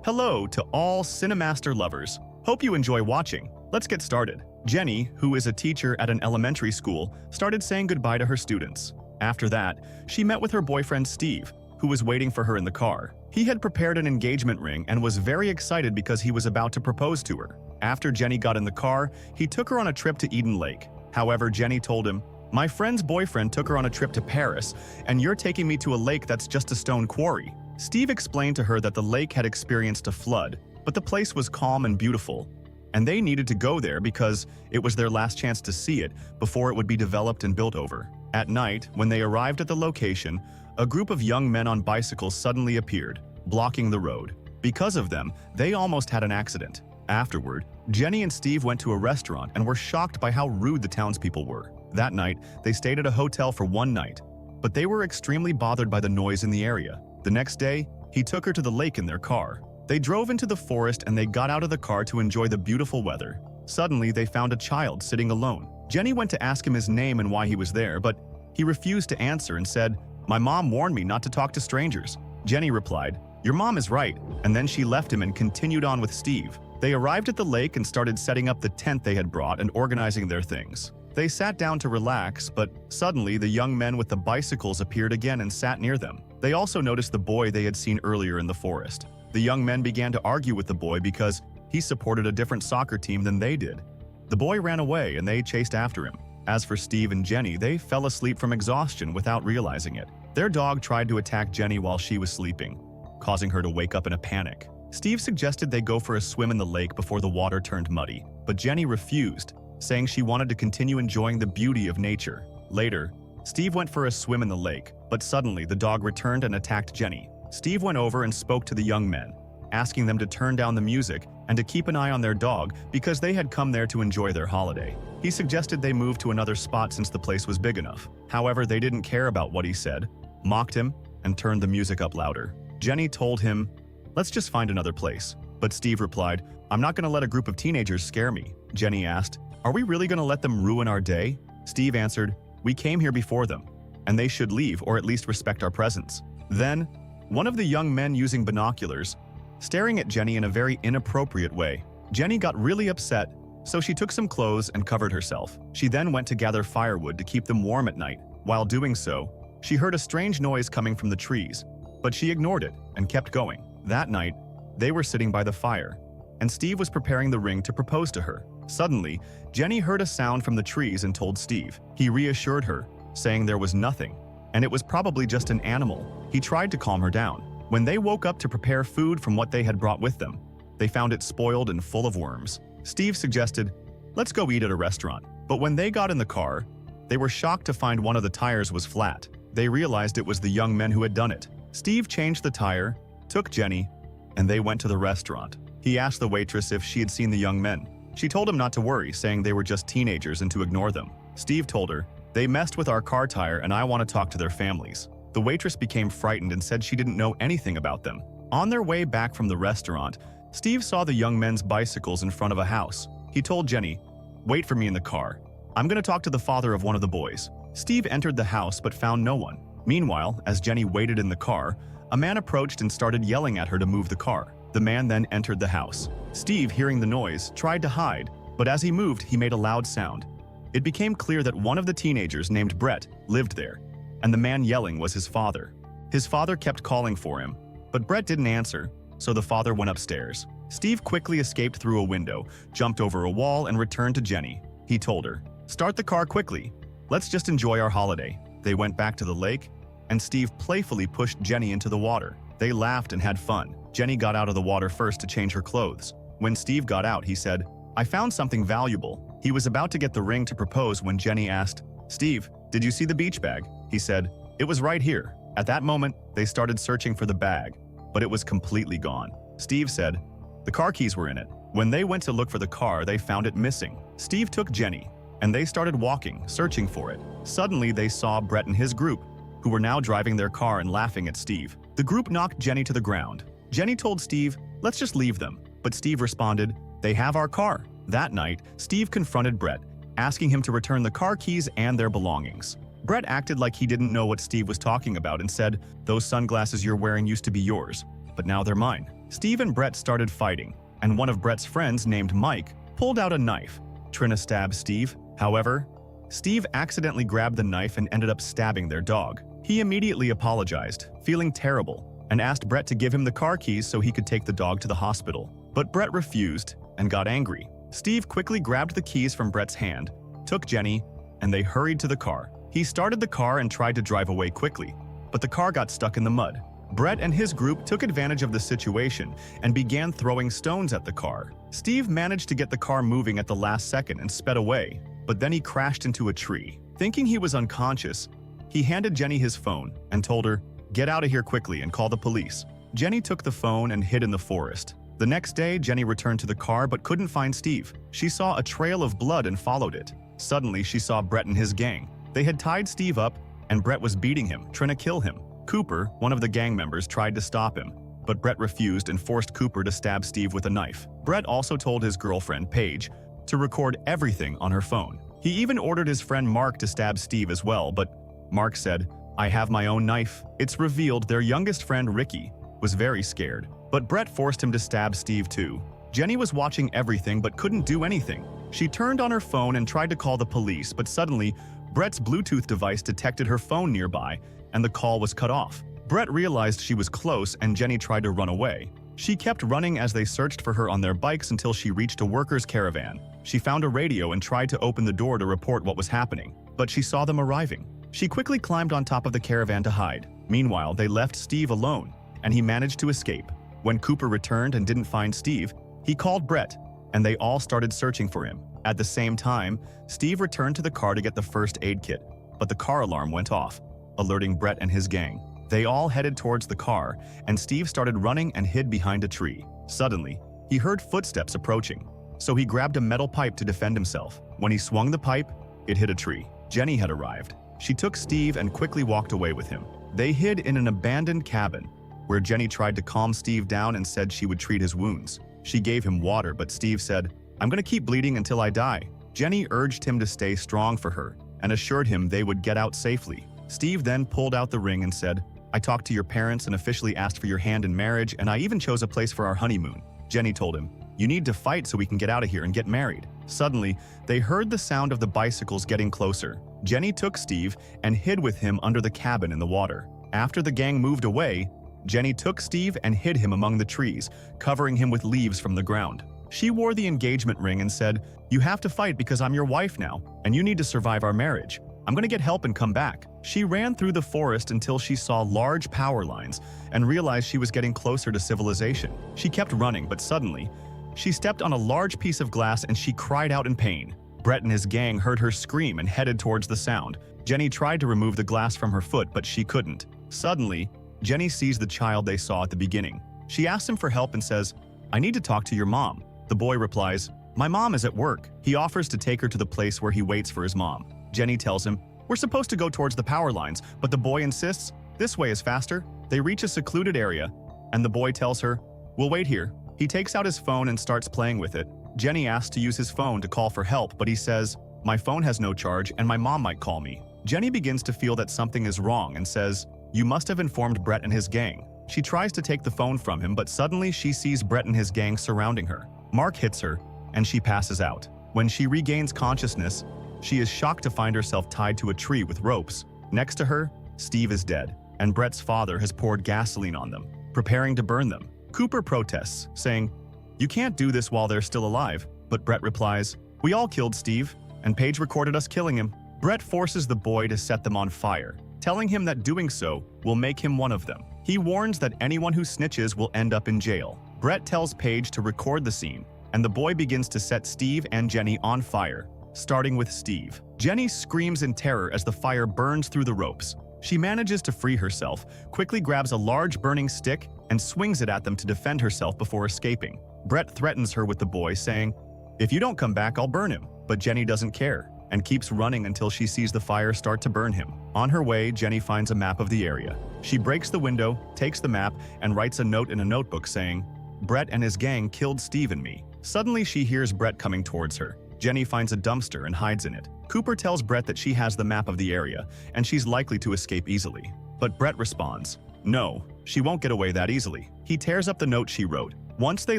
Hello to all Cinemaster lovers. Hope you enjoy watching. Let's get started. Jenny, who is a teacher at an elementary school, started saying goodbye to her students. After that, she met with her boyfriend Steve, who was waiting for her in the car. He had prepared an engagement ring and was very excited because he was about to propose to her. After Jenny got in the car, he took her on a trip to Eden Lake. However, Jenny told him, "My friend's boyfriend took her on a trip to Paris, and you're taking me to a lake that's just a stone quarry." Steve explained to her that the lake had experienced a flood, but the place was calm and beautiful, and they needed to go there because it was their last chance to see it before it would be developed and built over. At night, when they arrived at the location, a group of young men on bicycles suddenly appeared, blocking the road. Because of them, they almost had an accident. Afterward, Jenny and Steve went to a restaurant and were shocked by how rude the townspeople were. That night, they stayed at a hotel for one night, but they were extremely bothered by the noise in the area. The next day, he took her to the lake in their car. They drove into the forest and they got out of the car to enjoy the beautiful weather. Suddenly, they found a child sitting alone. Jenny went to ask him his name and why he was there, but he refused to answer and said, "My mom warned me not to talk to strangers." Jenny replied, "Your mom is right," and then she left him and continued on with Steve. They arrived at the lake and started setting up the tent they had brought and organizing their things. They sat down to relax, but suddenly the young men with the bicycles appeared again and sat near them. They also noticed the boy they had seen earlier in the forest. The young men began to argue with the boy because he supported a different soccer team than they did. The boy ran away and they chased after him. As for Steve and Jenny, they fell asleep from exhaustion without realizing it. Their dog tried to attack Jenny while she was sleeping, causing her to wake up in a panic. Steve suggested they go for a swim in the lake before the water turned muddy, but Jenny refused, saying she wanted to continue enjoying the beauty of nature. Later, Steve went for a swim in the lake, but suddenly the dog returned and attacked Jenny. Steve went over and spoke to the young men, asking them to turn down the music and to keep an eye on their dog because they had come there to enjoy their holiday. He suggested they move to another spot since the place was big enough. However, they didn't care about what he said, mocked him, and turned the music up louder. Jenny told him, "Let's just find another place." But Steve replied, "I'm not going to let a group of teenagers scare me." Jenny asked, "Are we really going to let them ruin our day?" Steve answered, "We came here before them, and they should leave or at least respect our presence." Then, one of the young men using binoculars, staring at Jenny in a very inappropriate way. Jenny got really upset, so she took some clothes and covered herself. She then went to gather firewood to keep them warm at night. While doing so, she heard a strange noise coming from the trees, but she ignored it and kept going. That night, they were sitting by the fire, and Steve was preparing the ring to propose to her. Suddenly, Jenny heard a sound from the trees and told Steve. He reassured her, saying there was nothing, and it was probably just an animal. He tried to calm her down. When they woke up to prepare food from what they had brought with them, they found it spoiled and full of worms. Steve suggested, "Let's go eat at a restaurant." But when they got in the car, they were shocked to find one of the tires was flat. They realized it was the young men who had done it. Steve changed the tire, took Jenny, and they went to the restaurant. He asked the waitress if she had seen the young men. She told him not to worry, saying they were just teenagers and to ignore them. Steve told her, "They messed with our car tire and I want to talk to their families." The waitress became frightened and said she didn't know anything about them. On their way back from the restaurant, Steve saw the young men's bicycles in front of a house. He told Jenny, "Wait for me in the car. I'm going to talk to the father of one of the boys." Steve entered the house but found no one. Meanwhile, as Jenny waited in the car, a man approached and started yelling at her to move the car. The man then entered the house. Steve, hearing the noise, tried to hide, but as he moved, he made a loud sound. It became clear that one of the teenagers named Brett lived there, and the man yelling was his father. His father kept calling for him, but Brett didn't answer, so the father went upstairs. Steve quickly escaped through a window, jumped over a wall, and returned to Jenny. He told her, "Start the car quickly. Let's just enjoy our holiday." They went back to the lake, and Steve playfully pushed Jenny into the water. They laughed and had fun. Jenny got out of the water first to change her clothes. When Steve got out, he said, "I found something valuable." He was about to get the ring to propose when Jenny asked, "Steve, did you see the beach bag?" He said, "It was right here." At that moment, they started searching for the bag, but it was completely gone. Steve said, "The car keys were in it." When they went to look for the car, they found it missing. Steve took Jenny, and they started walking, searching for it. Suddenly, they saw Brett and his group, who were now driving their car and laughing at Steve. The group knocked Jenny to the ground. Jenny told Steve, "Let's just leave them." But Steve responded, "They have our car." That night, Steve confronted Brett, asking him to return the car keys and their belongings. Brett acted like he didn't know what Steve was talking about and said, "Those sunglasses you're wearing used to be yours, but now they're mine." Steve and Brett started fighting, and one of Brett's friends named Mike pulled out a knife, trying to stab Steve. However, Steve accidentally grabbed the knife and ended up stabbing their dog. He immediately apologized, feeling terrible, and asked Brett to give him the car keys so he could take the dog to the hospital. But Brett refused and got angry. Steve quickly grabbed the keys from Brett's hand, took Jenny, and they hurried to the car. He started the car and tried to drive away quickly, but the car got stuck in the mud. Brett and his group took advantage of the situation and began throwing stones at the car. Steve managed to get the car moving at the last second and sped away, but then he crashed into a tree. Thinking he was unconscious, he handed Jenny his phone and told her, "Get out of here quickly and call the police." Jenny took the phone and hid in the forest. The next day, Jenny returned to the car but couldn't find Steve. She saw a trail of blood and followed it. Suddenly, she saw Brett and his gang. They had tied Steve up, and Brett was beating him, trying to kill him. Cooper, one of the gang members, tried to stop him, but Brett refused and forced Cooper to stab Steve with a knife. Brett also told his girlfriend, Paige, to record everything on her phone. He even ordered his friend Mark to stab Steve as well, but Mark said, "I have my own knife." It's revealed their youngest friend, Ricky, was very scared, but Brett forced him to stab Steve too. Jenny was watching everything but couldn't do anything. She turned on her phone and tried to call the police, but suddenly, Brett's Bluetooth device detected her phone nearby, and the call was cut off. Brett realized she was close and Jenny tried to run away. She kept running as they searched for her on their bikes until she reached a worker's caravan. She found a radio and tried to open the door to report what was happening, but she saw them arriving. She quickly climbed on top of the caravan to hide. Meanwhile, they left Steve alone, and he managed to escape. When Cooper returned and didn't find Steve, he called Brett, and they all started searching for him. At the same time, Steve returned to the car to get the first aid kit, but the car alarm went off, alerting Brett and his gang. They all headed towards the car, and Steve started running and hid behind a tree. Suddenly, he heard footsteps approaching, so he grabbed a metal pipe to defend himself. When he swung the pipe, it hit a tree. Jenny had arrived. She took Steve and quickly walked away with him. They hid in an abandoned cabin, where Jenny tried to calm Steve down and said she would treat his wounds. She gave him water, but Steve said, "I'm gonna keep bleeding until I die." Jenny urged him to stay strong for her and assured him they would get out safely. Steve then pulled out the ring and said, "I talked to your parents and officially asked for your hand in marriage, and I even chose a place for our honeymoon." Jenny told him, "You need to fight so we can get out of here and get married." Suddenly, they heard the sound of the bicycles getting closer. Jenny took Steve and hid with him under the cabin in the water. After the gang moved away, Jenny took Steve and hid him among the trees, covering him with leaves from the ground. She wore the engagement ring and said, "You have to fight because I'm your wife now, and you need to survive our marriage. I'm gonna get help and come back." She ran through the forest until she saw large power lines and realized she was getting closer to civilization. She kept running, but suddenly, she stepped on a large piece of glass and she cried out in pain. Brett and his gang heard her scream and headed towards the sound. Jenny tried to remove the glass from her foot, but she couldn't. Suddenly, Jenny sees the child they saw at the beginning. She asks him for help and says, "I need to talk to your mom." The boy replies, "My mom is at work." He offers to take her to the place where he waits for his mom. Jenny tells him, "We're supposed to go towards the power lines," but the boy insists, "This way is faster." They reach a secluded area, and the boy tells her, "We'll wait here." He takes out his phone and starts playing with it. Jenny asks to use his phone to call for help, but he says, "My phone has no charge and my mom might call me." Jenny begins to feel that something is wrong and says, "You must have informed Brett and his gang." She tries to take the phone from him, but suddenly she sees Brett and his gang surrounding her. Mark hits her, and she passes out. When she regains consciousness, she is shocked to find herself tied to a tree with ropes. Next to her, Steve is dead, and Brett's father has poured gasoline on them, preparing to burn them. Cooper protests, saying, "You can't do this while they're still alive," but Brett replies, "We all killed Steve, and Paige recorded us killing him." Brett forces the boy to set them on fire, telling him that doing so will make him one of them. He warns that anyone who snitches will end up in jail. Brett tells Paige to record the scene, and the boy begins to set Steve and Jenny on fire, starting with Steve. Jenny screams in terror as the fire burns through the ropes. She manages to free herself, quickly grabs a large burning stick, and swings it at them to defend herself before escaping. Brett threatens her with the boy, saying, "If you don't come back, I'll burn him." But Jenny doesn't care, and keeps running until she sees the fire start to burn him. On her way, Jenny finds a map of the area. She breaks the window, takes the map, and writes a note in a notebook saying, "Brett and his gang killed Steve and me." Suddenly, she hears Brett coming towards her. Jenny finds a dumpster and hides in it. Cooper tells Brett that she has the map of the area, and she's likely to escape easily. But Brett responds, No, she won't get away that easily. He tears up the note she wrote. Once they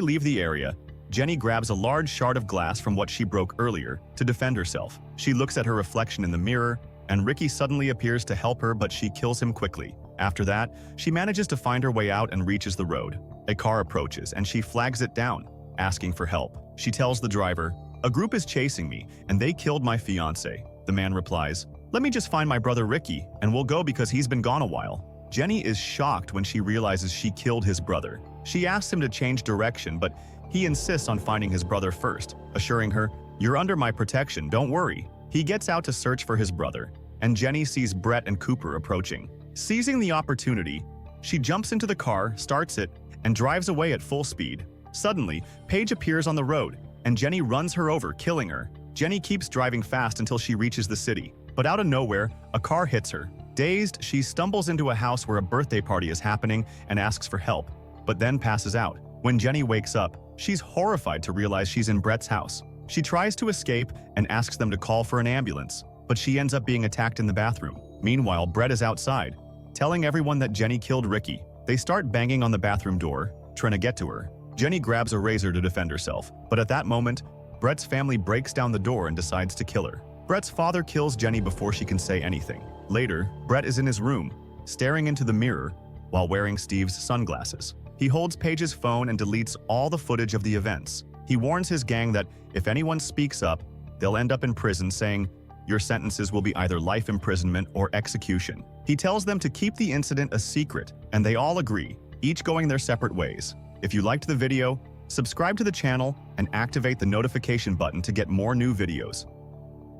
leave the area, Jenny grabs a large shard of glass from what she broke earlier to defend herself. She looks at her reflection in the mirror, and Ricky suddenly appears to help her, but she kills him quickly. After that, she manages to find her way out and reaches the road. A car approaches, and she flags it down, asking for help. She tells the driver, "A group is chasing me, and they killed my fiancé." The man replies, "Let me just find my brother Ricky, and we'll go because he's been gone a while." Jenny is shocked when she realizes she killed his brother. She asks him to change direction, but he insists on finding his brother first, assuring her, "You're under my protection, don't worry." He gets out to search for his brother, and Jenny sees Brett and Cooper approaching. Seizing the opportunity, she jumps into the car, starts it, and drives away at full speed. Suddenly, Paige appears on the road, and Jenny runs her over, killing her. Jenny keeps driving fast until she reaches the city, but out of nowhere, a car hits her. Dazed, she stumbles into a house where a birthday party is happening and asks for help, but then passes out. When Jenny wakes up, she's horrified to realize she's in Brett's house. She tries to escape and asks them to call for an ambulance, but she ends up being attacked in the bathroom. Meanwhile, Brett is outside, telling everyone that Jenny killed Ricky. They start banging on the bathroom door, trying to get to her. Jenny grabs a razor to defend herself, but at that moment, Brett's family breaks down the door and decides to kill her. Brett's father kills Jenny before she can say anything. Later, Brett is in his room, staring into the mirror while wearing Steve's sunglasses. He holds Paige's phone and deletes all the footage of the events. He warns his gang that if anyone speaks up, they'll end up in prison, saying, "Your sentences will be either life imprisonment or execution." He tells them to keep the incident a secret, and they all agree, each going their separate ways. If you liked the video, subscribe to the channel and activate the notification button to get more new videos.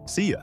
See ya!